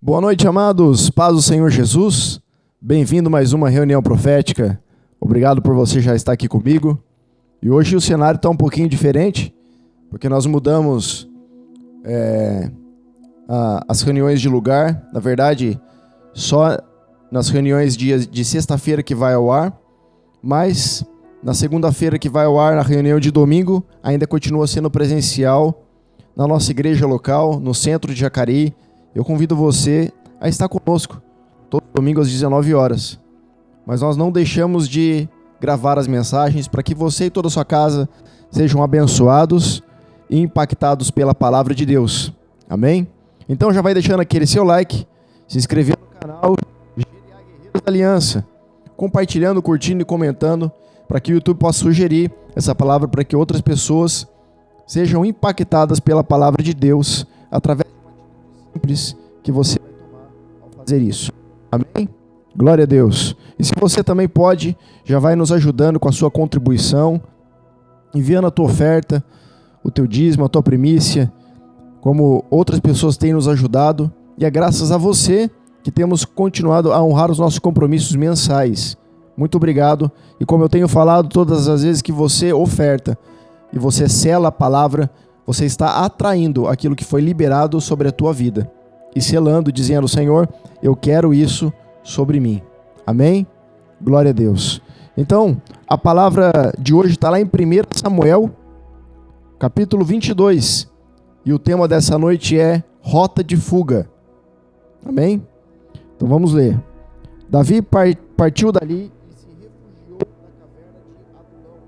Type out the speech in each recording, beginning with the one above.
Boa noite, amados. Paz do Senhor Jesus. Bem-vindo a mais uma reunião profética. Obrigado por você já estar aqui comigo. E hoje o cenário está um pouquinho diferente, porque nós mudamos as reuniões de lugar. Na verdade, só nas reuniões de sexta-feira que vai ao ar, mas na segunda-feira que vai ao ar, na reunião de domingo, ainda continua sendo presencial na nossa igreja local, no centro de Jacareí. Eu convido você a estar conosco, todo domingo às 19 horas. Mas nós não deixamos de gravar as mensagens para que você e toda a sua casa sejam abençoados e impactados pela palavra de Deus. Amém? Então já vai deixando aquele seu like, se inscrevendo no canal GDA Guerreiros da Aliança, compartilhando, curtindo e comentando para que o YouTube possa sugerir essa palavra para que outras pessoas sejam impactadas pela palavra de Deus através simples que você vai tomar ao fazer isso. Amém? Glória a Deus. E se você também pode, já vai nos ajudando com a sua contribuição, enviando a tua oferta, o teu dízimo, a tua primícia, como outras pessoas têm nos ajudado, e é graças a você que temos continuado a honrar os nossos compromissos mensais. Muito obrigado. E como eu tenho falado todas as vezes que você oferta e você sela a palavra, você está atraindo aquilo que foi liberado sobre a tua vida e selando, dizendo: Senhor, eu quero isso sobre mim. Amém? Glória a Deus. Então, a palavra de hoje está lá em 1 Samuel, capítulo 22. E o tema dessa noite é Rota de Fuga. Amém? Então vamos ler. Davi partiu dali e se refugiou na caverna de Adulão.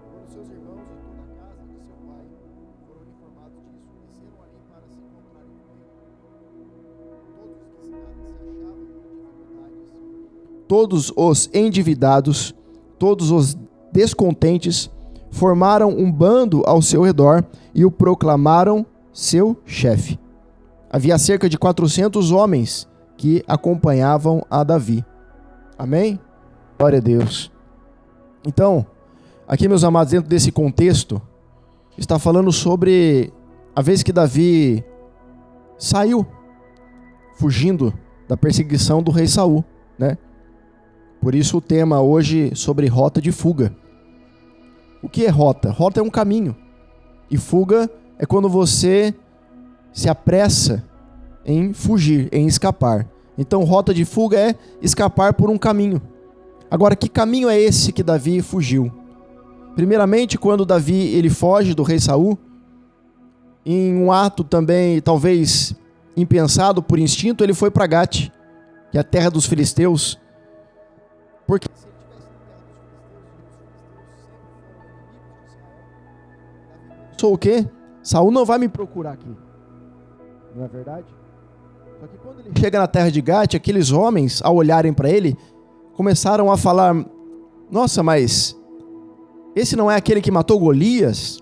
Quando seus irmãos e toda a casa de seu pai foram informados disso, desceram ali para se encontrarem com ele. Todos os endividados, todos os descontentes, formaram um bando ao seu redor e o proclamaram seu chefe. Havia cerca de 400 homens que acompanhavam a Davi. Amém? Glória a Deus. Então, aqui, meus amados, dentro desse contexto, está falando sobre a vez que Davi saiu, fugindo da perseguição do rei Saul, né? Por isso o tema hoje sobre rota de fuga. O que é rota? Rota é um caminho. E fuga é quando você se apressa em fugir, em escapar. Então, rota de fuga é escapar por um caminho. Agora, que caminho é esse que Davi fugiu? Primeiramente, quando Davi ele foge do rei Saul, em um ato também, talvez impensado por instinto, ele foi para Gate, que é a terra dos filisteus. Porque se ele tivesse na terra dos filisteus, sou o quê? Saul não vai me procurar aqui. Não é verdade? Só que quando ele chega na terra de Gate, aqueles homens, ao olharem para ele, começaram a falar: nossa, mas esse não é aquele que matou Golias?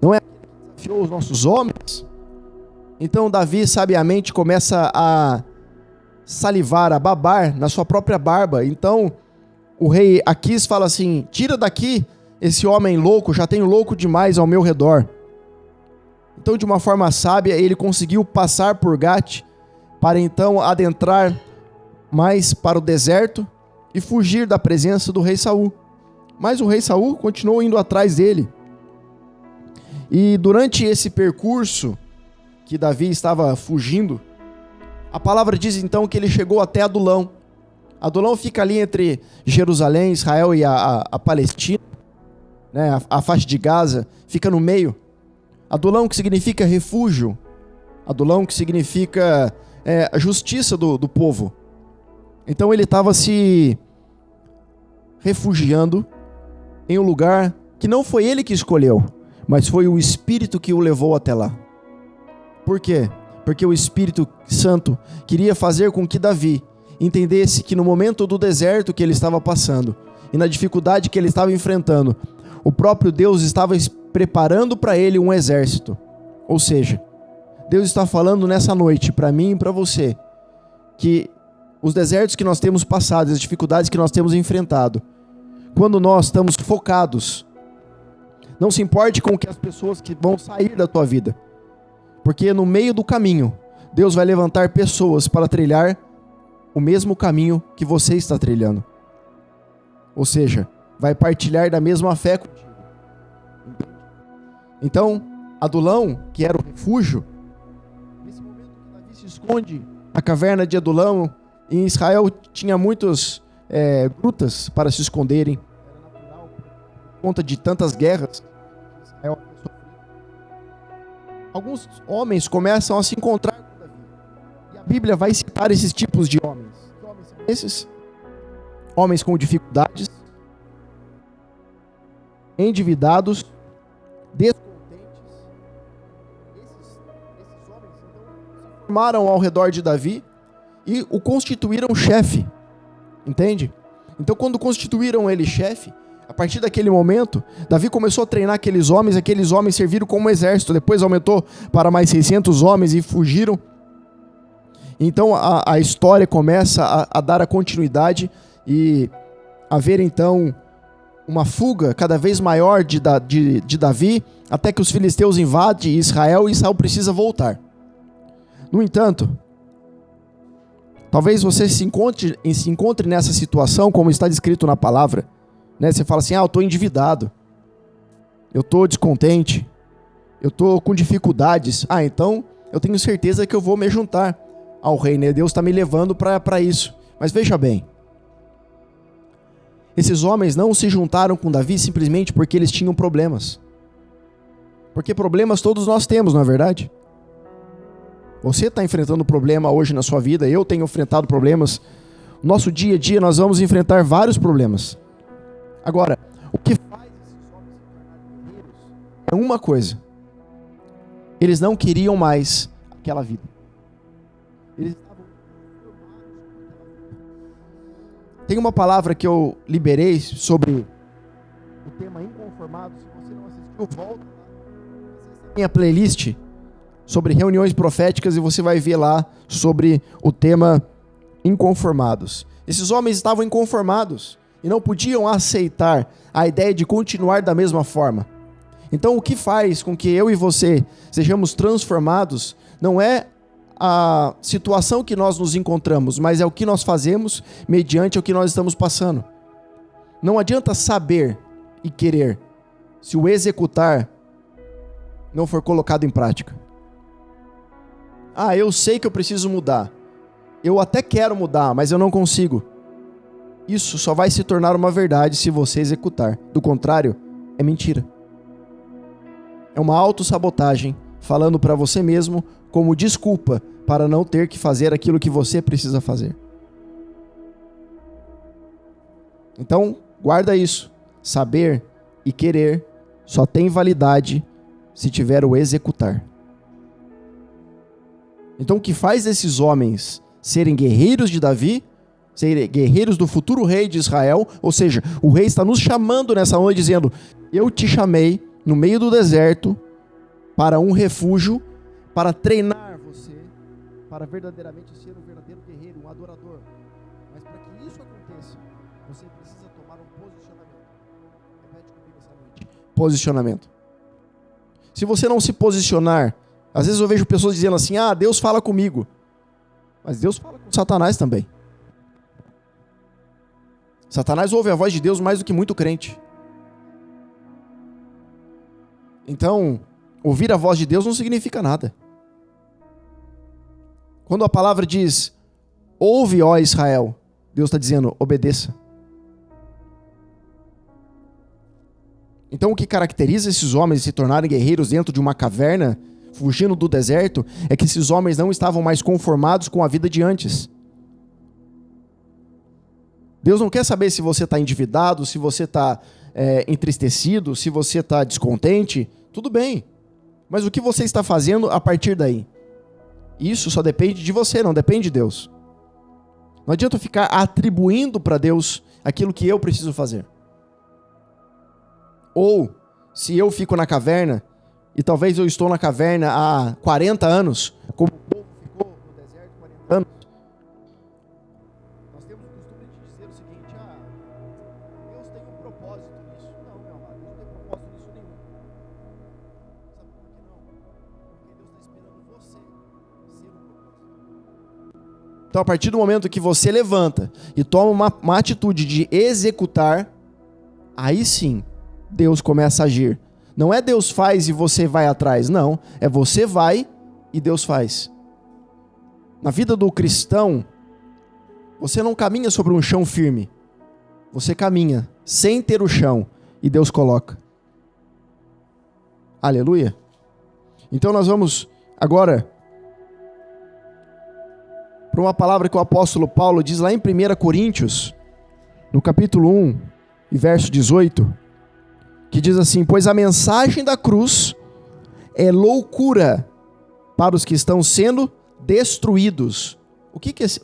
Não é aquele que desafiou os nossos homens? Então Davi sabiamente começa a salivar, a babar na sua própria barba. Então o rei Aquis fala assim: tira daqui esse homem louco, já tenho louco demais ao meu redor. Então, de uma forma sábia, ele conseguiu passar por Gate para então adentrar mais para o deserto e fugir da presença do rei Saul. Mas o rei Saul continuou indo atrás dele. E durante esse percurso que Davi estava fugindo, a palavra diz então que ele chegou até Adulão. Adulão fica ali entre Jerusalém, Israel e a Palestina, né? A faixa de Gaza fica no meio. Adulão, que significa refúgio. Adulão, que significa a justiça do povo. Então ele estava se refugiando em um lugar que não foi ele que escolheu, mas foi o Espírito que o levou até lá. Por quê? Porque o Espírito Santo queria fazer com que Davi entendesse que no momento do deserto que ele estava passando e na dificuldade que ele estava enfrentando, o próprio Deus estava preparando para ele um exército. Ou seja, Deus está falando nessa noite para mim e para você que os desertos que nós temos passado, as dificuldades que nós temos enfrentado, quando nós estamos focados, não se importe com que as pessoas que vão sair da tua vida, porque no meio do caminho Deus vai levantar pessoas para trilhar o mesmo caminho que você está trilhando. Ou seja, vai partilhar da mesma fé contigo. Então, Adulão, que era o refúgio, nesse momento que Davi se esconde na caverna de Adulão, em Israel tinha muitas grutas para se esconderem. Era natural, por conta de tantas guerras que Israel havia sofrido. Alguns homens começam a se encontrar com Davi. E a Bíblia vai citar esses tipos de homens. Que homens são esses? Homens com dificuldades, endividados, descontentes. Esses homens então se formaram ao redor de Davi e o constituíram chefe. Entende? Então, quando constituíram ele chefe, a partir daquele momento, Davi começou a treinar aqueles homens serviram como exército, depois aumentou para mais 600 homens e fugiram. Então, a história começa a dar a continuidade e haver, então, uma fuga cada vez maior de Davi, até que os filisteus invadem Israel e Israel precisa voltar. No entanto, talvez você se encontre nessa situação, como está descrito na palavra, né? Você fala assim, eu estou endividado, eu estou descontente, eu estou com dificuldades. Então eu tenho certeza que eu vou me juntar ao rei, né? Deus está me levando para isso. Mas veja bem, esses homens não se juntaram com Davi simplesmente porque eles tinham problemas. Porque problemas todos nós temos, não é verdade? Você está enfrentando problema hoje na sua vida, eu tenho enfrentado problemas. No nosso dia a dia nós vamos enfrentar vários problemas. Agora, o que faz esses homens se tornarem guerreiros é uma coisa. Eles não queriam mais aquela vida. Eles estavam inconformados. Tem uma palavra que eu liberei sobre o tema inconformado. Se você não assistiu, volta lá. Acesse a minha playlist sobre reuniões proféticas e você vai ver lá sobre o tema inconformados. Esses homens estavam inconformados e não podiam aceitar a ideia de continuar da mesma forma. Então, o que faz com que eu e você sejamos transformados não é a situação que nós nos encontramos, mas é o que nós fazemos mediante o que nós estamos passando. Não adianta saber e querer se o executar não for colocado em prática. Eu sei que eu preciso mudar. Eu até quero mudar, mas eu não consigo. Isso só vai se tornar uma verdade se você executar. Do contrário, é mentira. É uma autossabotagem falando para você mesmo como desculpa para não ter que fazer aquilo que você precisa fazer. Então, guarda isso. Saber e querer só tem validade se tiver o executar. Então, o que faz esses homens serem guerreiros de Davi, serem guerreiros do futuro rei de Israel, ou seja, o rei está nos chamando nessa noite dizendo, eu te chamei no meio do deserto para um refúgio, para treinar você, para verdadeiramente ser um verdadeiro guerreiro, um adorador. Mas para que isso aconteça, você precisa tomar um posicionamento. Repete comigo essa noite. Posicionamento. Se você não se posicionar, às vezes eu vejo pessoas dizendo assim, Deus fala comigo. Mas Deus fala com Satanás também. Satanás ouve a voz de Deus mais do que muito crente. Então, ouvir a voz de Deus não significa nada. Quando a palavra diz, ouve, ó Israel, Deus está dizendo, obedeça. Então, o que caracteriza esses homens se tornarem guerreiros dentro de uma caverna, fugindo do deserto, é que esses homens não estavam mais conformados com a vida de antes. Deus não quer saber se você está endividado, se você está entristecido, se você está descontente, tudo bem. Mas o que você está fazendo a partir daí? Isso só depende de você, não depende de Deus. Não adianta ficar atribuindo para Deus aquilo que eu preciso fazer. Ou, se eu fico na caverna, e talvez eu estou na caverna há 40 anos, como o povo ficou no deserto 40 anos, nós temos o costume de dizer o seguinte, Deus tem um propósito nisso. Não, meu amado, Deus não tem propósito nisso nenhum. Sabe por que não? Porque Deus está esperando você ser o propósito. Então, a partir do momento que você levanta e toma uma atitude de executar, aí sim, Deus começa a agir. Não é Deus faz e você vai atrás, não. É você vai e Deus faz. Na vida do cristão, você não caminha sobre um chão firme. Você caminha sem ter o chão e Deus coloca. Aleluia. Então nós vamos agora para uma palavra que o apóstolo Paulo diz lá em 1 Coríntios, no capítulo 1 e verso 18, que diz assim: pois a mensagem da cruz é loucura para os que estão sendo destruídos. O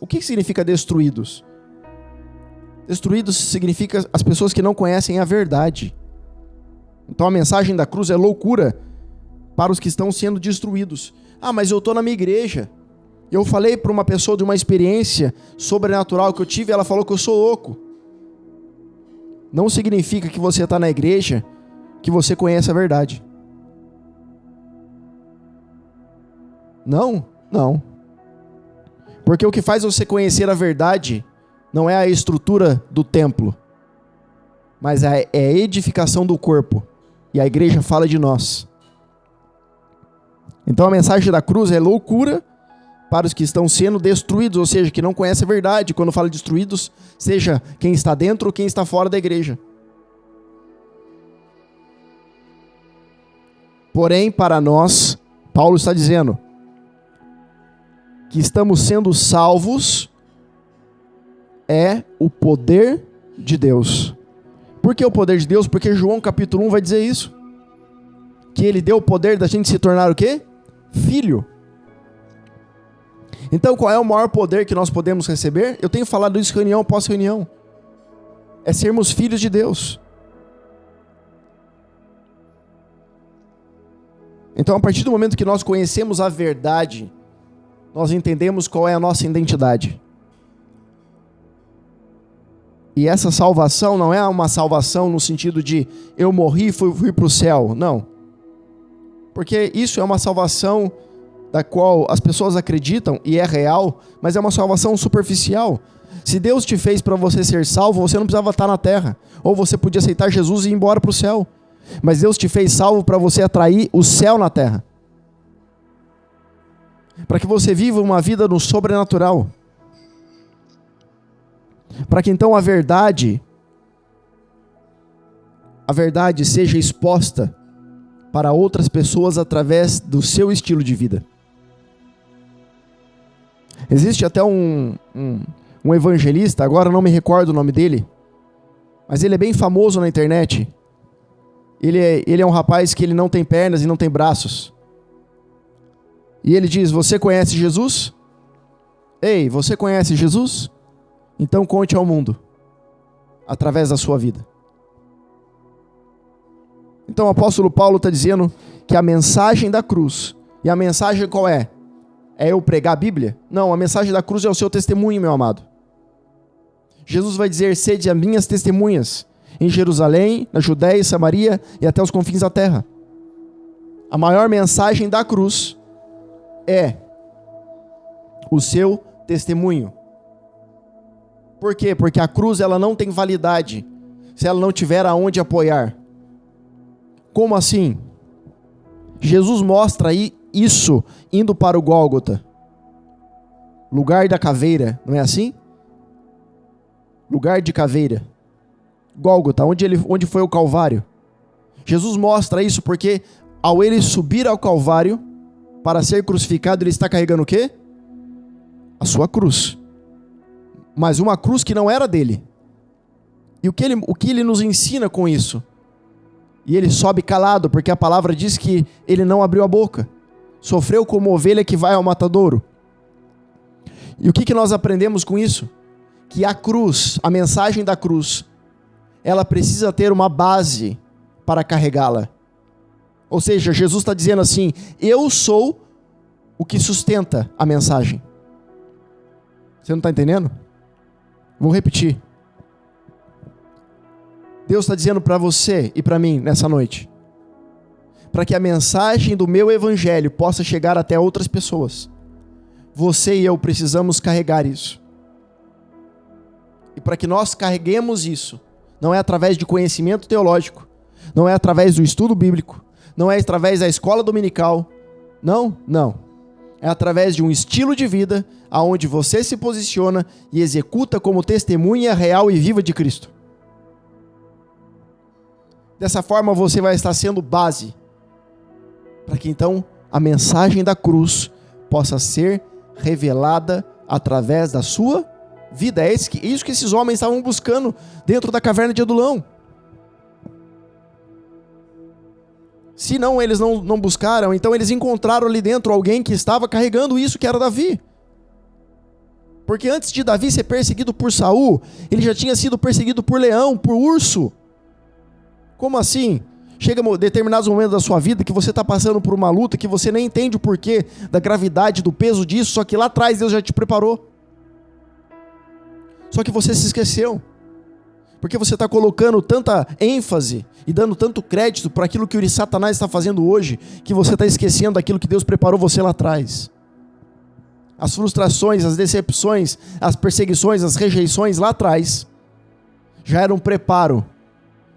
que significa destruídos? Destruídos significa as pessoas que não conhecem a verdade. Então a mensagem da cruz é loucura para os que estão sendo destruídos. Ah, mas eu estou na minha igreja. Eu falei para uma pessoa de uma experiência sobrenatural que eu tive, ela falou que eu sou louco. Não significa que você está na igreja, que você conhece a verdade. Não. Porque o que faz você conhecer a verdade não é a estrutura do templo, mas é a edificação do corpo. E a igreja fala de nós. Então a mensagem da cruz é loucura para os que estão sendo destruídos, ou seja, que não conhecem a verdade. Quando fala destruídos, seja quem está dentro ou quem está fora da igreja. Porém, para nós, Paulo está dizendo que estamos sendo salvos é o poder de Deus. Por que o poder de Deus? Porque João capítulo 1 vai dizer isso. Que ele deu o poder da gente se tornar o quê? Filho. Então qual é o maior poder que nós podemos receber? Eu tenho falado isso reunião após reunião. É sermos filhos de Deus. Então a partir do momento que nós conhecemos a verdade, nós entendemos qual é a nossa identidade. E essa salvação não é uma salvação no sentido de eu morri e fui para o céu. Não. Porque isso é uma salvação da qual as pessoas acreditam e é real, mas é uma salvação superficial. Se Deus te fez para você ser salvo, você não precisava estar na terra. Ou você podia aceitar Jesus e ir embora para o céu. Mas Deus te fez salvo para você atrair o céu na terra. Para que você viva uma vida no sobrenatural. Para que então a verdade seja exposta para outras pessoas através do seu estilo de vida. Existe até um evangelista, agora não me recordo o nome dele, mas ele é bem famoso na internet. Ele é um rapaz que ele não tem pernas e não tem braços. E ele diz: você conhece Jesus? Ei, você conhece Jesus? Então conte ao mundo, através da sua vida. Então o apóstolo Paulo está dizendo que a mensagem da cruz, e a mensagem qual é? É eu pregar a Bíblia? Não, a mensagem da cruz é o seu testemunho, meu amado. Jesus vai dizer: sede as minhas testemunhas, em Jerusalém, na Judéia e Samaria e até os confins da terra. A maior mensagem da cruz é o seu testemunho. Por quê? Porque a cruz ela não tem validade se ela não tiver aonde apoiar. Como assim? Jesus mostra aí isso indo para o Gólgota, lugar da caveira, não é assim? Lugar de caveira, Gólgota, onde foi o Calvário. Jesus mostra isso porque ao ele subir ao Calvário para ser crucificado, ele está carregando o quê? A sua cruz. Mas uma cruz que não era dele. E o que ele nos ensina com isso? E ele sobe calado, porque a palavra diz que ele não abriu a boca. Sofreu como ovelha que vai ao matadouro. E o que nós aprendemos com isso? Que a cruz, a mensagem da cruz, ela precisa ter uma base para carregá-la. Ou seja, Jesus está dizendo assim: eu sou o que sustenta a mensagem. Você não está entendendo? Vou repetir. Deus está dizendo para você e para mim nessa noite, para que a mensagem do meu evangelho possa chegar até outras pessoas, você e eu precisamos carregar isso. E para que nós carreguemos isso, não é através de conhecimento teológico, não é através do estudo bíblico, não é através da escola dominical, não. É através de um estilo de vida aonde você se posiciona e executa como testemunha real e viva de Cristo. Dessa forma você vai estar sendo base para que então a mensagem da cruz possa ser revelada através da sua vida. É isso que esses homens estavam buscando dentro da caverna de Adulão. Se não, eles não buscaram, então eles encontraram ali dentro alguém que estava carregando isso, que era Davi. Porque antes de Davi ser perseguido por Saul, ele já tinha sido perseguido por leão, por urso. Como assim? Chega determinados momentos da sua vida que você está passando por uma luta que você nem entende o porquê da gravidade, do peso disso, só que lá atrás Deus já te preparou. Só que você se esqueceu. Porque você está colocando tanta ênfase e dando tanto crédito para aquilo que o Satanás está fazendo hoje, que você está esquecendo daquilo que Deus preparou você lá atrás. As frustrações, as decepções, as perseguições, as rejeições lá atrás já eram um preparo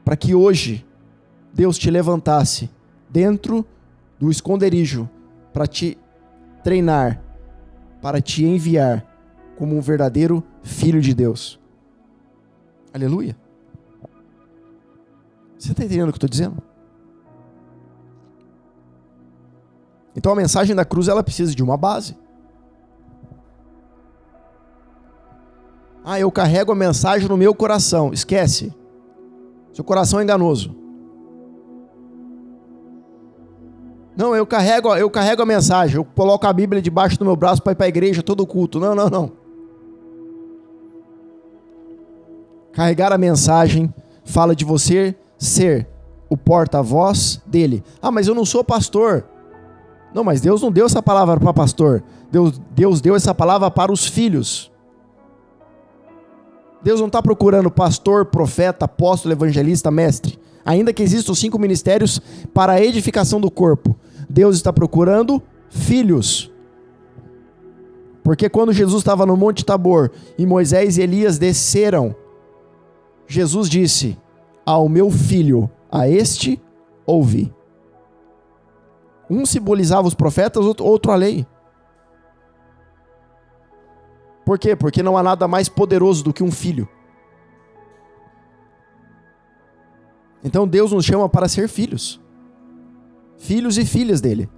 para que hoje Deus te levantasse dentro do esconderijo para te treinar, para te enviar como um verdadeiro filho de Deus. Aleluia. Você está entendendo o que eu estou dizendo? Então a mensagem da cruz ela precisa de uma base. Eu carrego a mensagem no meu coração. Esquece. Seu coração é enganoso. Não, eu carrego a mensagem. Eu coloco a Bíblia debaixo do meu braço para ir para a igreja todo culto. Não. Carregar a mensagem fala de você ser o porta-voz dele. Mas eu não sou pastor. Não, mas Deus não deu essa palavra para pastor. Deus deu essa palavra para os filhos. Deus não está procurando pastor, profeta, apóstolo, evangelista, mestre. Ainda que existam 5 ministérios para a edificação do corpo. Deus está procurando filhos. Porque quando Jesus estava no Monte Tabor e Moisés e Elias desceram, Jesus disse: ao meu filho, a este ouvi. Um simbolizava os profetas, outro a lei. Por quê? Porque não há nada mais poderoso do que um filho. Então Deus nos chama para ser filhos. Filhos e filhas dele.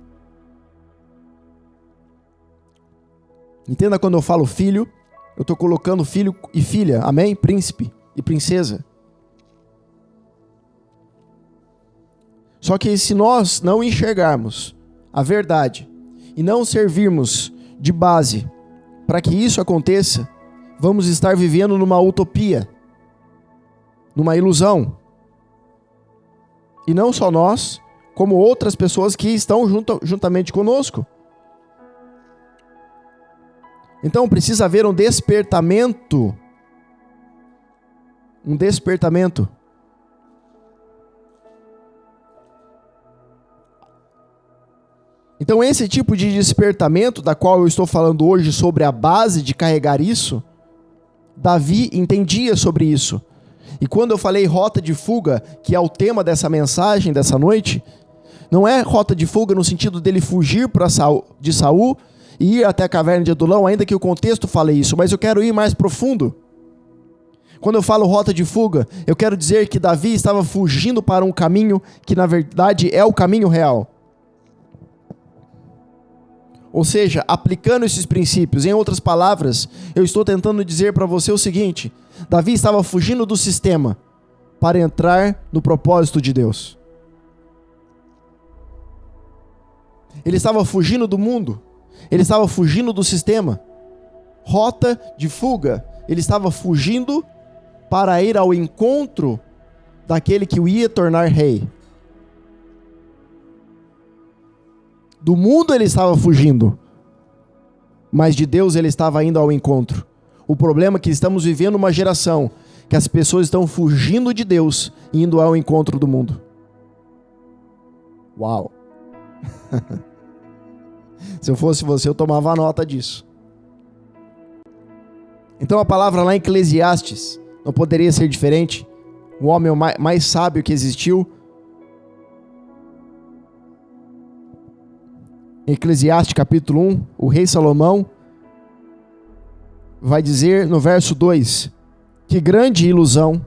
Entenda, quando eu falo filho, eu estou colocando filho e filha, amém? Príncipe e princesa. Só que se nós não enxergarmos a verdade e não servirmos de base para que isso aconteça, vamos estar vivendo numa utopia, numa ilusão. E não só nós, como outras pessoas que estão juntamente conosco. Então precisa haver um despertamento. Um despertamento. Então esse tipo de despertamento, da qual eu estou falando hoje sobre a base de carregar isso, Davi entendia sobre isso. E quando eu falei rota de fuga, que é o tema dessa mensagem dessa noite, não é rota de fuga no sentido dele fugir de Saul e ir até a caverna de Adulão, ainda que o contexto fale isso, mas eu quero ir mais profundo. Quando eu falo rota de fuga, eu quero dizer que Davi estava fugindo para um caminho que na verdade é o caminho real. Ou seja, aplicando esses princípios, em outras palavras, eu estou tentando dizer para você o seguinte: Davi estava fugindo do sistema para entrar no propósito de Deus. Ele estava fugindo do mundo, ele estava fugindo do sistema. Rota de fuga, ele estava fugindo para ir ao encontro daquele que o ia tornar rei. Do mundo ele estava fugindo, mas de Deus ele estava indo ao encontro. O problema é que estamos vivendo uma geração que as pessoas estão fugindo de Deus e indo ao encontro do mundo. Uau! Se eu fosse você, eu tomava nota disso. Então a palavra lá em Eclesiastes não poderia ser diferente. O homem mais sábio que existiu. Em Eclesiastes capítulo 1, o rei Salomão vai dizer no verso 2, que grande ilusão,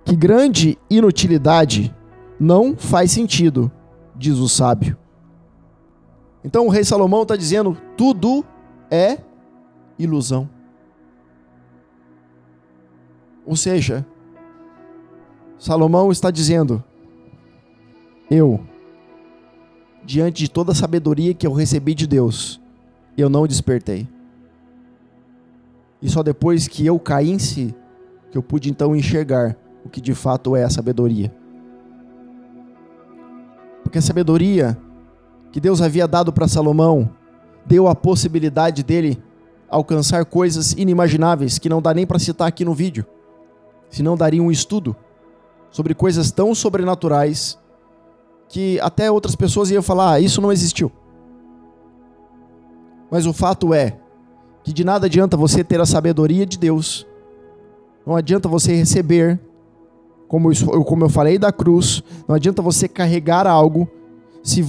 que grande inutilidade, não faz sentido, diz o sábio. Então o rei Salomão está dizendo, tudo é ilusão. Ou seja, Salomão está dizendo, diante de toda a sabedoria que eu recebi de Deus, eu não despertei. E só depois que eu caí em si, que eu pude então enxergar o que de fato é a sabedoria. Porque a sabedoria que Deus havia dado para Salomão, deu a possibilidade dele alcançar coisas inimagináveis, que não dá nem para citar aqui no vídeo, senão daria um estudo sobre coisas tão sobrenaturais, que até outras pessoas iam falar, isso não existiu. Mas o fato é, que de nada adianta você ter a sabedoria de Deus, não adianta você receber, como eu falei da cruz, não adianta você carregar algo, se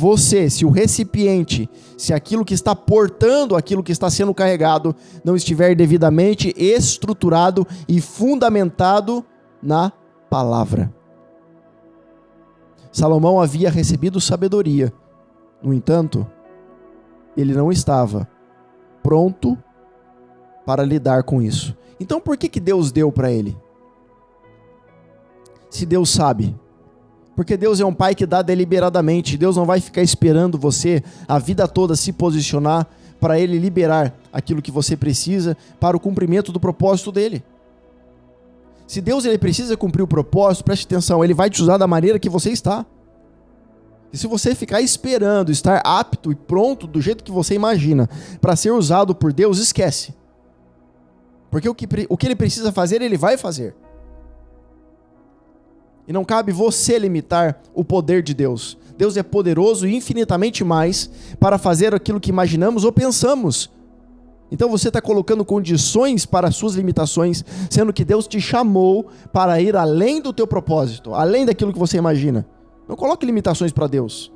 o recipiente, se aquilo que está portando, aquilo que está sendo carregado, não estiver devidamente estruturado e fundamentado na palavra. Salomão havia recebido sabedoria, no entanto, ele não estava pronto para lidar com isso. Então por que Deus deu para ele? Se Deus sabe. Porque Deus é um pai que dá deliberadamente. Deus não vai ficar esperando você a vida toda se posicionar para ele liberar aquilo que você precisa para o cumprimento do propósito dele. Se Deus ele precisa cumprir o propósito, preste atenção, ele vai te usar da maneira que você está. E se você ficar esperando estar apto e pronto do jeito que você imagina para ser usado por Deus, esquece. Porque o que ele precisa fazer, ele vai fazer. E não cabe você limitar o poder de Deus. Deus é poderoso e infinitamente mais para fazer aquilo que imaginamos ou pensamos. Então você está colocando condições para as suas limitações, sendo que Deus te chamou para ir além do teu propósito, além daquilo que você imagina. Não coloque limitações para Deus.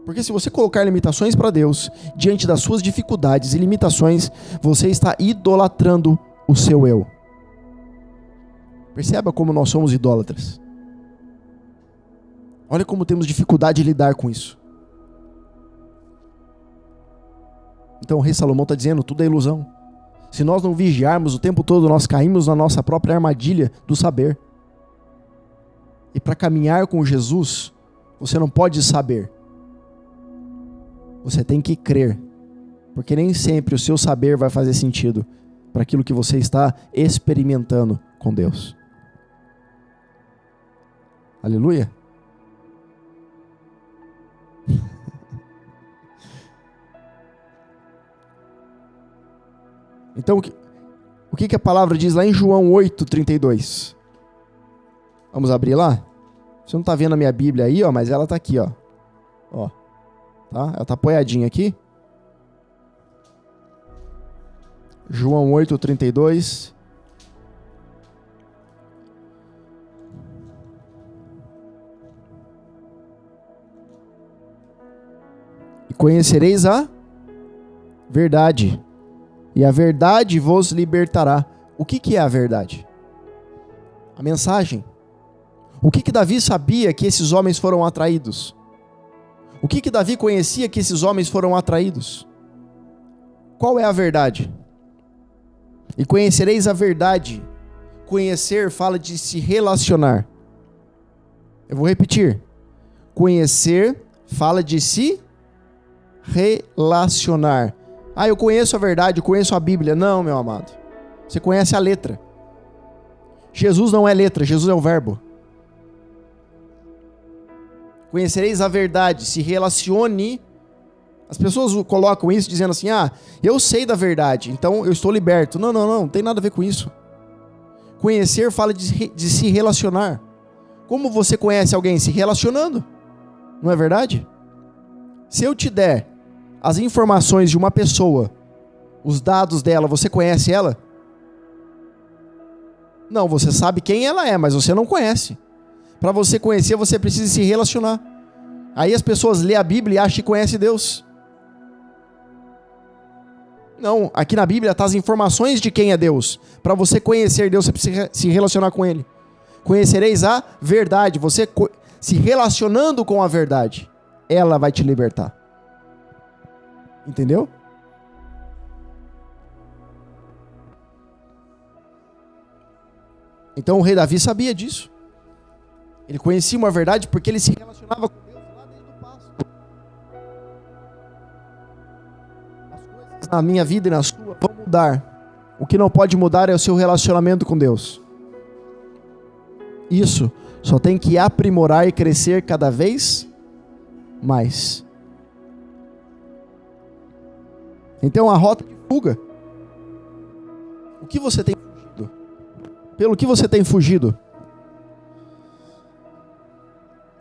Porque se você colocar limitações para Deus, diante das suas dificuldades e limitações, você está idolatrando o seu eu. Perceba como nós somos idólatras. Olha como temos dificuldade de lidar com isso. Então o rei Salomão está dizendo, tudo é ilusão. Se nós não vigiarmos o tempo todo, nós caímos na nossa própria armadilha do saber. E para caminhar com Jesus, você não pode saber. Você tem que crer. Porque nem sempre o seu saber vai fazer sentido para aquilo que você está experimentando com Deus. Aleluia. Então, o que a palavra diz lá em João 8:32? Vamos abrir lá? Você não está vendo a minha Bíblia aí, ó, mas ela está aqui, ó. Tá? Ela está apoiadinha aqui. João 8:32. E conhecereis a verdade, e a verdade vos libertará. O que é a verdade? A mensagem. O que Davi sabia que esses homens foram atraídos? O que Davi conhecia que esses homens foram atraídos? Qual é a verdade? E conhecereis a verdade. Conhecer fala de se relacionar. Eu vou repetir. Conhecer fala de se relacionar. Ah, eu conheço a verdade, eu conheço a Bíblia. Não, meu amado. Você conhece a letra. Jesus não é letra, Jesus é o verbo. Conhecereis a verdade, se relacione. As pessoas colocam isso dizendo assim, eu sei da verdade, então eu estou liberto. Não tem nada a ver com isso. Conhecer fala de se relacionar. Como você conhece alguém? Se relacionando. Não é verdade? Se eu te der as informações de uma pessoa os dados dela, você conhece ela? Não, você sabe quem ela é, mas você não conhece. Para você conhecer, você precisa se relacionar. Aí as pessoas lêem a Bíblia e acham que conhecem Deus. Não, aqui na Bíblia está as informações de quem é Deus. Para você conhecer Deus, você precisa se relacionar com Ele. Conhecereis a verdade. Você se relacionando com a verdade, ela vai te libertar. Entendeu? Então o rei Davi sabia disso. Ele conhecia uma verdade porque ele se relacionava com Deus lá desde o pasto. As coisas na minha vida e na sua vão mudar. O que não pode mudar é o seu relacionamento com Deus. Isso só tem que aprimorar e crescer cada vez mais. Então a rota de fuga. O que você tem fugido? Pelo que você tem fugido?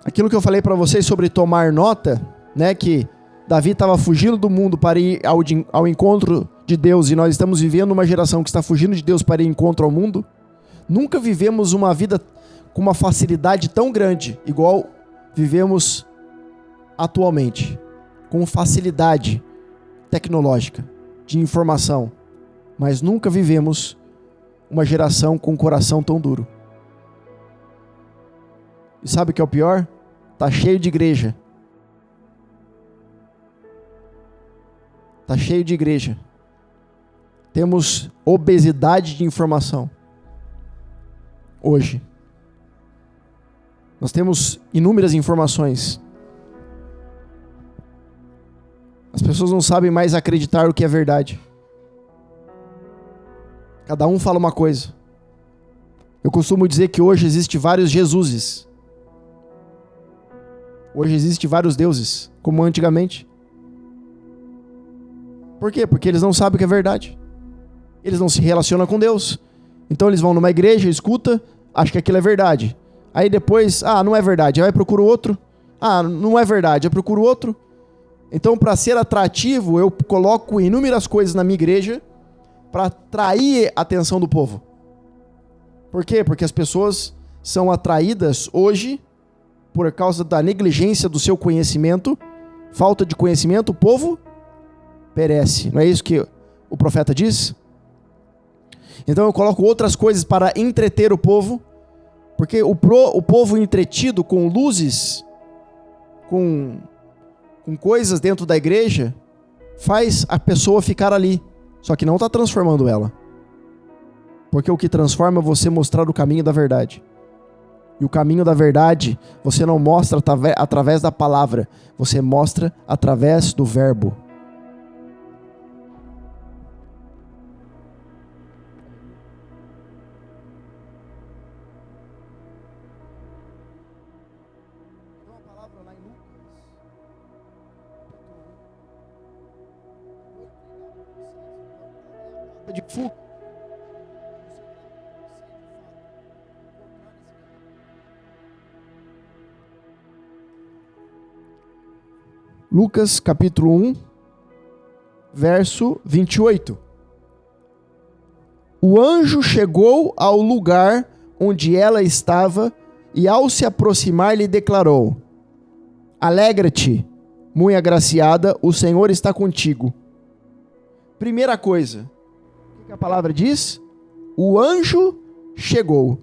Aquilo que eu falei para vocês sobre tomar nota, né, que Davi estava fugindo do mundo para ir ao encontro de Deus, e nós estamos vivendo uma geração que está fugindo de Deus para ir ao encontro ao mundo. Nunca vivemos uma vida com uma facilidade tão grande, igual vivemos atualmente, com facilidade tecnológica, de informação, mas nunca vivemos uma geração com um coração tão duro. E sabe o que é o pior? Tá cheio de igreja. Tá cheio de igreja. Temos obesidade de informação. Hoje. Nós temos inúmeras informações. As pessoas não sabem mais acreditar o que é verdade. Cada um fala uma coisa. Eu costumo dizer que hoje existe vários Jesuses. Hoje existe vários deuses, como antigamente. Por quê? Porque eles não sabem o que é verdade. Eles não se relacionam com Deus. Então eles vão numa igreja, escuta, acham que aquilo é verdade. Aí depois, não é verdade. Aí procura outro. Não é verdade. Eu procuro outro. Então, para ser atrativo, eu coloco inúmeras coisas na minha igreja para atrair a atenção do povo. Por quê? Porque as pessoas são atraídas hoje por causa da negligência do seu conhecimento, falta de conhecimento, o povo perece. Não é isso que o profeta diz? Então eu coloco outras coisas para entreter o povo, porque o povo entretido com luzes, com coisas dentro da igreja, faz a pessoa ficar ali, só que não está transformando ela. Porque o que transforma é você mostrar o caminho da verdade. E o caminho da verdade, você não mostra através da palavra, você mostra através do verbo. Então a palavra lá em Lucas, de fuga. Lucas capítulo 1, verso 28. O anjo chegou ao lugar onde ela estava e ao se aproximar lhe declarou: Alegra-te, muito agraciada, o Senhor está contigo. Primeira coisa, o que a palavra diz? O anjo chegou.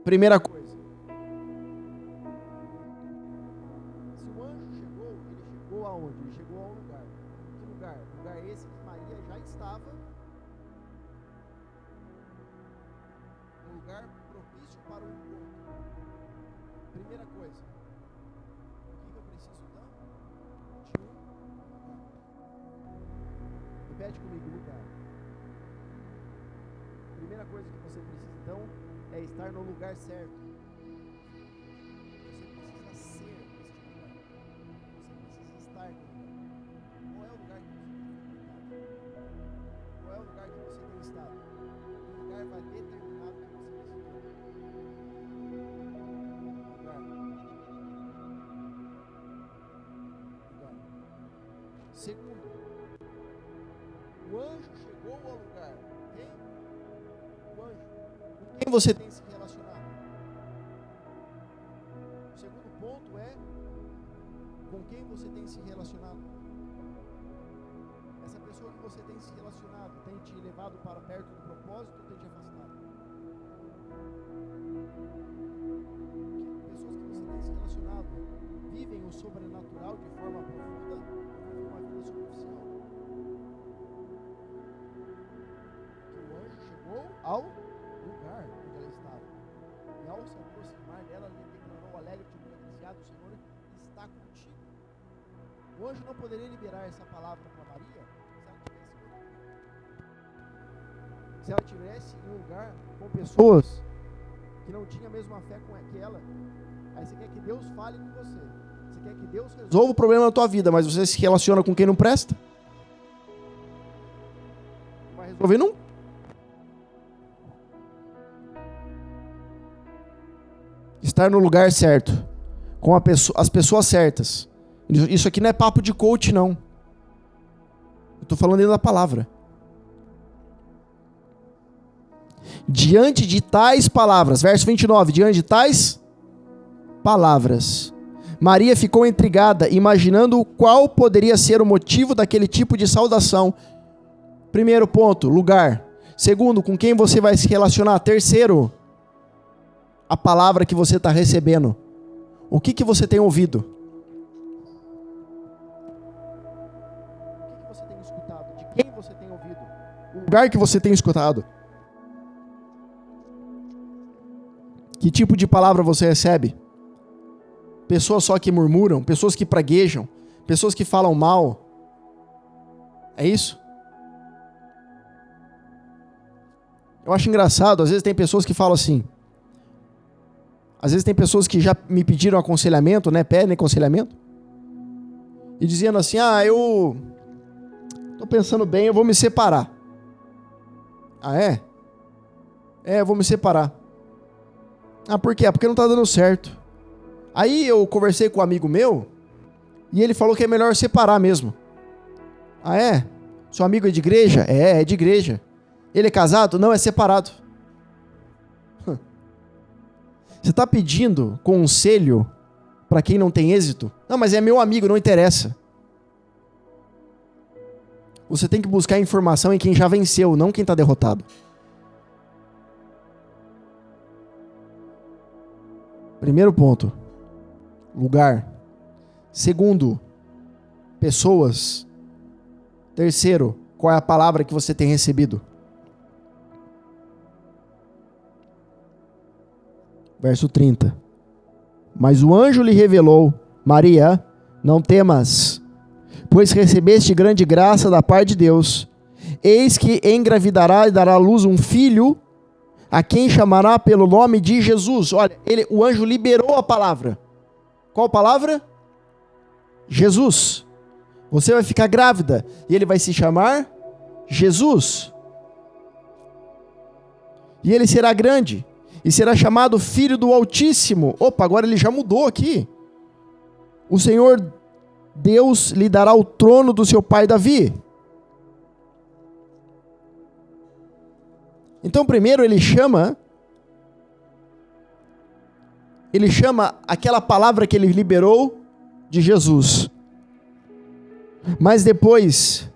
Primeira coisa. Aonde? Ele chegou a um lugar. Que lugar? Lugar esse que Maria já estava. Um lugar propício para o encontro. Primeira coisa. O que eu preciso então? De um lugar. Repete comigo, lugar. Primeira coisa que você precisa então é estar no lugar certo. Qual é o lugar que você tem estado? Qual é o lugar que você tem estado? O lugar vai determinar o que você vai se tornar. Lugar. Segundo, O anjo chegou ao lugar. Quem? O anjo. Com quem você tem se relacionado? O segundo ponto é com quem você tem se relacionado. Essa pessoa que você tem se relacionado tem te levado para perto do propósito ou tem te afastado? Pessoas que você tem se relacionado vivem o sobrenatural de forma profunda ou vivem uma vida superficial? Que o anjo chegou ao lugar onde ela estava e ao se aproximar dela, ele declarou: alegre-te, mulher agraciada, o Senhor está contigo. O anjo não poderia liberar essa palavra para Maria se ela estivesse em um lugar com pessoas que não tinham a mesma fé que ela. Aí você quer que Deus fale com você, você quer que Deus resolva o problema da tua vida, mas você se relaciona com quem não presta? Não vai resolver nunca. Estar no lugar certo, com as pessoas certas. Isso aqui não é papo de coach, não. Eu estou falando dentro da palavra. Diante de tais palavras, verso 29, diante de tais palavras, Maria ficou intrigada, imaginando qual poderia ser o motivo daquele tipo de saudação. Primeiro ponto, lugar. Segundo, com quem você vai se relacionar. Terceiro, a palavra que você está recebendo. O que você tem ouvido? O que você tem escutado? De quem você tem ouvido? O lugar que você tem escutado. Que tipo de palavra você recebe? Pessoas só que murmuram, pessoas que praguejam, pessoas que falam mal. É isso? Eu acho engraçado, às vezes tem pessoas que falam assim. Às vezes tem pessoas que já me pediram aconselhamento, né? Pedem aconselhamento. E dizendo assim: eu tô pensando bem, eu vou me separar. Ah, é? Eu vou me separar. Ah, por quê? Porque não tá dando certo. Aí eu conversei com um amigo meu e ele falou que é melhor separar mesmo. Ah, é? Seu amigo é de igreja? É de igreja. Ele é casado? Não, é separado. Você está pedindo conselho para quem não tem êxito? Não, mas é meu amigo, não interessa. Você tem que buscar informação em quem já venceu, não quem está derrotado. Primeiro ponto, lugar. Segundo, pessoas. Terceiro, qual é a palavra que você tem recebido? Verso 30. Mas o anjo lhe revelou: Maria, não temas, pois recebeste grande graça da parte de Deus. Eis que engravidará e dará à luz um filho, a quem chamará pelo nome de Jesus. Olha, o anjo liberou a palavra. Qual palavra? Jesus. Você vai ficar grávida e ele vai se chamar Jesus. E ele será grande e será chamado Filho do Altíssimo. Opa, agora ele já mudou aqui. O Senhor Deus lhe dará o trono do seu pai Davi. Então, primeiro ele chama aquela palavra que ele liberou de Jesus. Mas depois,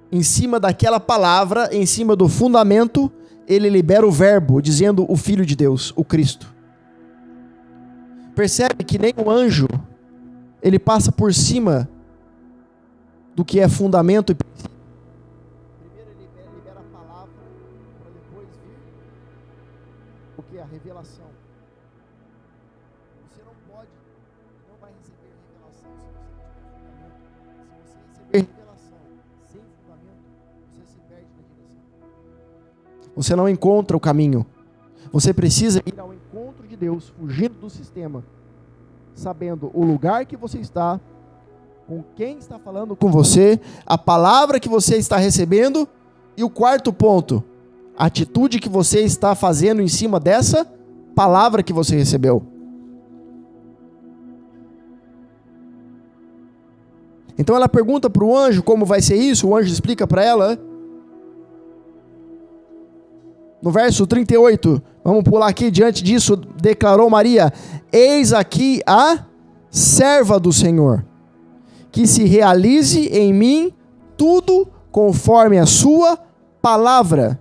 em cima daquela palavra, em cima do fundamento, ele libera o verbo, dizendo o Filho de Deus, o Cristo. Percebe que nem o anjo, ele passa por cima do que é fundamento e princípio. Primeiro ele libera a palavra, para depois vir o que é a revelação. Você não pode, não vai receber revelação se você não tiver fundamento. Se você receber revelação sem fundamento, você se perde na direção. Você não encontra o caminho. Você precisa ir ao encontro de Deus, fugindo do sistema, sabendo o lugar que você está, com quem está falando com você, a palavra que você está recebendo, e o quarto ponto, a atitude que você está fazendo em cima dessa palavra que você recebeu. Então ela pergunta para o anjo como vai ser isso, o anjo explica para ela. No verso 38, vamos pular aqui, diante disso, declarou Maria: eis aqui a serva do Senhor, que se realize em mim tudo conforme a sua palavra.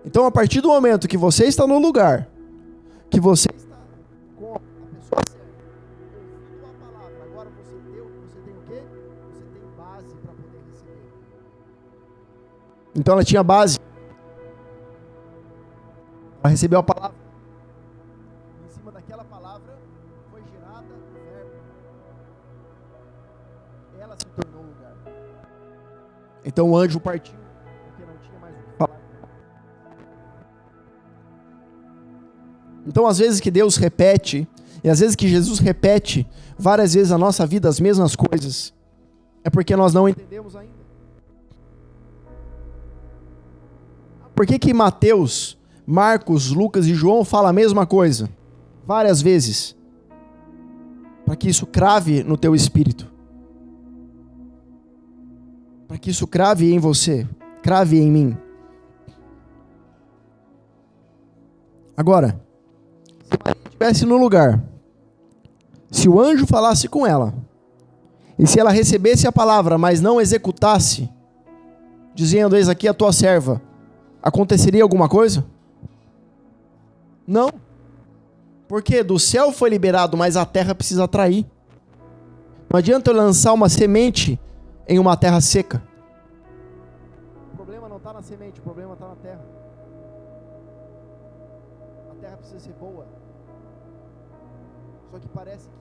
Então, a partir do momento que você está no lugar, que você está com a pessoa certa, ouvindo a palavra, agora você tem o quê? Você tem base para poder receber. Então ela tinha base. Ela recebeu a palavra. Em cima daquela palavra foi gerada o verbo. Ela se tornou lugar. Então o anjo partiu, porque não tinha mais o que falar. Então, às vezes que Deus repete, e às vezes que Jesus repete várias vezes na nossa vida as mesmas coisas, é porque nós não entendemos ainda. Por que Mateus, Marcos, Lucas e João falam a mesma coisa várias vezes? Para que isso crave no teu espírito. Para que isso crave em você, crave em mim. Agora, se Maria estivesse no lugar, se o anjo falasse com ela, e se ela recebesse a palavra, mas não executasse, dizendo: eis aqui a tua serva, aconteceria alguma coisa? Não. Porque do céu foi liberado, mas a terra precisa atrair. Não adianta eu lançar uma semente em uma terra seca. O problema não está na semente, o problema está na terra. A terra precisa ser boa. Só que parece que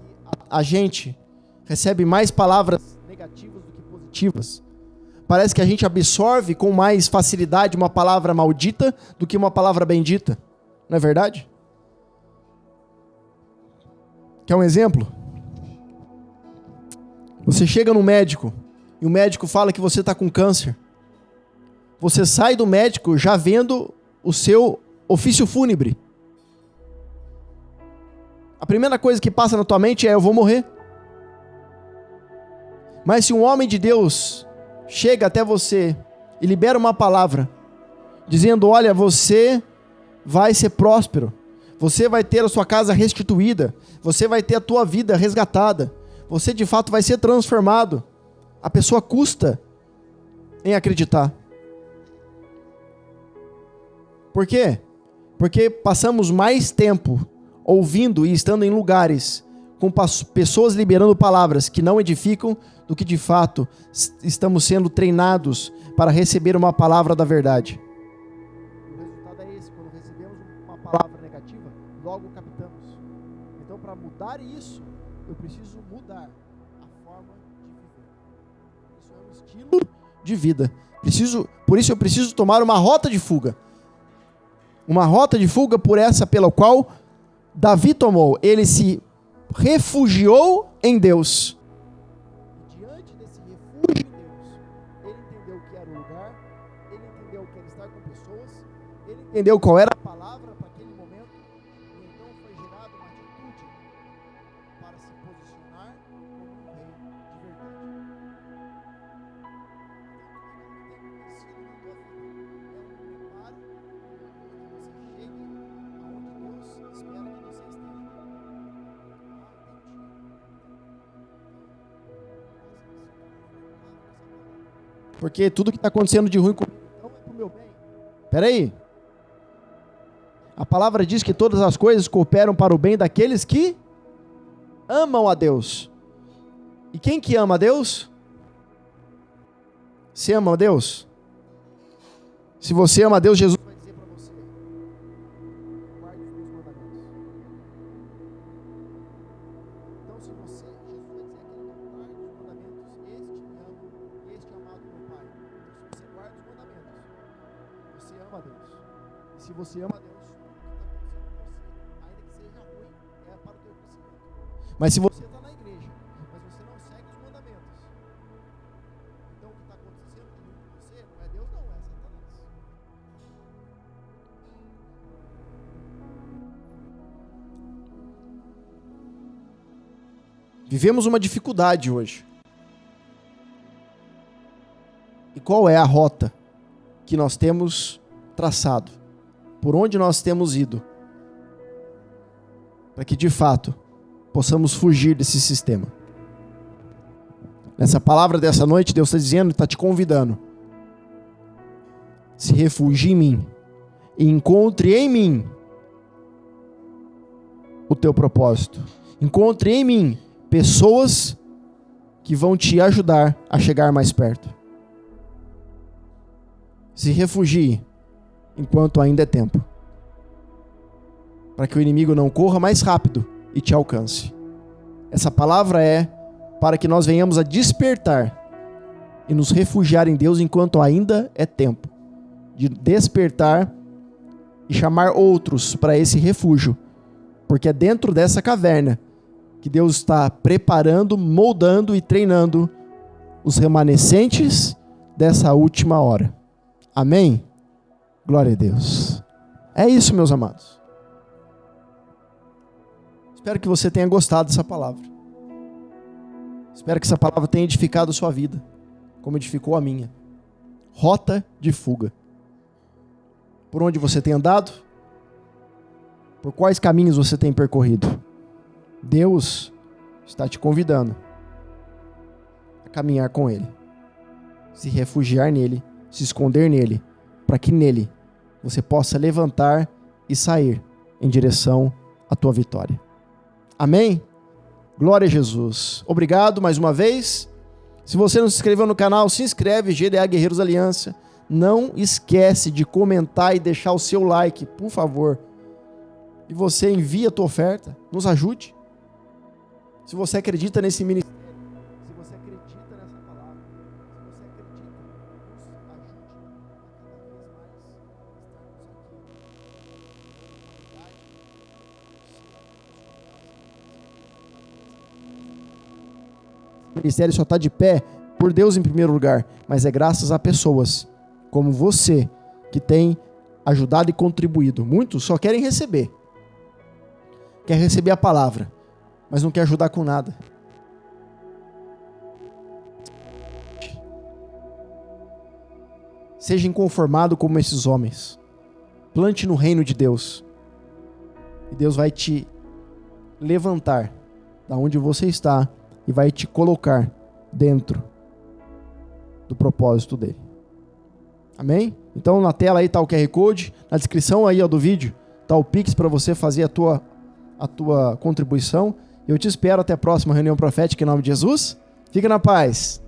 a gente recebe mais palavras negativas do que positivas. Parece que a gente absorve com mais facilidade uma palavra maldita do que uma palavra bendita. Não é verdade? Quer um exemplo? Você chega no médico e o médico fala que você está com câncer. Você sai do médico já vendo o seu ofício fúnebre. A primeira coisa que passa na tua mente é: eu vou morrer. Mas se um homem de Deus chega até você e libera uma palavra, dizendo: olha, você vai ser próspero, você vai ter a sua casa restituída, você vai ter a tua vida resgatada, você de fato vai ser transformado, a pessoa custa em acreditar. Por quê? Porque passamos mais tempo ouvindo e estando em lugares com pessoas liberando palavras que não edificam, do que de fato estamos sendo treinados para receber uma palavra da verdade. O resultado é esse: quando recebemos uma palavra negativa, logo captamos. Então, para mudar isso, eu preciso mudar a forma de viver. Isso é um estilo de vida. Por isso eu preciso tomar uma rota de fuga. Uma rota de fuga pela qual Davi tomou. Ele se refugiou em Deus. E diante desse refúgio em Deus, ele entendeu o que era o lugar, ele entendeu o que era estar com pessoas, ele entendeu qual era a palavra para aquele momento, e então foi gerada uma atitude para se posicionar como um rei de verdade. Porque tudo que está acontecendo de ruim comigo não é para o meu bem. Espera aí. A palavra diz que todas as coisas cooperam para o bem daqueles que amam a Deus. E quem que ama a Deus? Você ama a Deus? Se você ama a Deus, Jesus vai dizer para você: guarde os meus mandamentos. Então, se você, Jesus vai dizer aquele que guarda os mandamentos, este me ama, este é amado do meu Pai. Então, se você guarda os mandamentos, você ama a Deus. E se você ama a Deus, tudo que está acontecendo com você, ainda que seja ruim, é para o teu crescimento. Mas se você está na igreja, mas você não segue os mandamentos, então o que está acontecendo de ruim com você não é Deus, não, é Satanás. Vivemos uma dificuldade hoje. E qual é a rota que nós temos traçado? Por onde nós temos ido? Para que, de fato, possamos fugir desse sistema. Nessa palavra dessa noite, Deus está dizendo, está te convidando. Se refugie em mim e encontre em mim o teu propósito. Encontre em mim pessoas que vão te ajudar a chegar mais perto. Se refugie enquanto ainda é tempo, para que o inimigo não corra mais rápido e te alcance. Essa palavra é para que nós venhamos a despertar e nos refugiar em Deus enquanto ainda é tempo de despertar e chamar outros para esse refúgio, porque é dentro dessa caverna que Deus está preparando, moldando e treinando os remanescentes dessa última hora. Amém? Glória a Deus. É isso, meus amados. Espero que você tenha gostado dessa palavra. Espero que essa palavra tenha edificado a sua vida, como edificou a minha. Rota de fuga. Por onde você tem andado? Por quais caminhos você tem percorrido? Deus está te convidando a caminhar com Ele, se refugiar nele, se esconder nele, para que nele você possa levantar e sair em direção à tua vitória. Amém? Glória a Jesus. Obrigado mais uma vez. Se você não se inscreveu no canal, se inscreve, GDA Guerreiros Aliança. Não esquece de comentar e deixar o seu like, por favor. E você envia a tua oferta, nos ajude. Se você acredita nesse ministério, se você acredita nessa palavra, se você acredita, nos ajude a cada vez mais estarmos aqui. O ministério só está de pé por Deus em primeiro lugar, mas é graças a pessoas como você que tem ajudado e contribuído. Muitos só querem receber. Quer receber a palavra, mas não quer ajudar com nada. Seja inconformado como esses homens. Plante no reino de Deus. E Deus vai te levantar da onde você está e vai te colocar dentro do propósito dele. Amém? Então na tela aí está o QR Code, na descrição aí do vídeo está o Pix para você fazer a tua contribuição. Eu te espero até a próxima reunião profética em nome de Jesus. Fica na paz.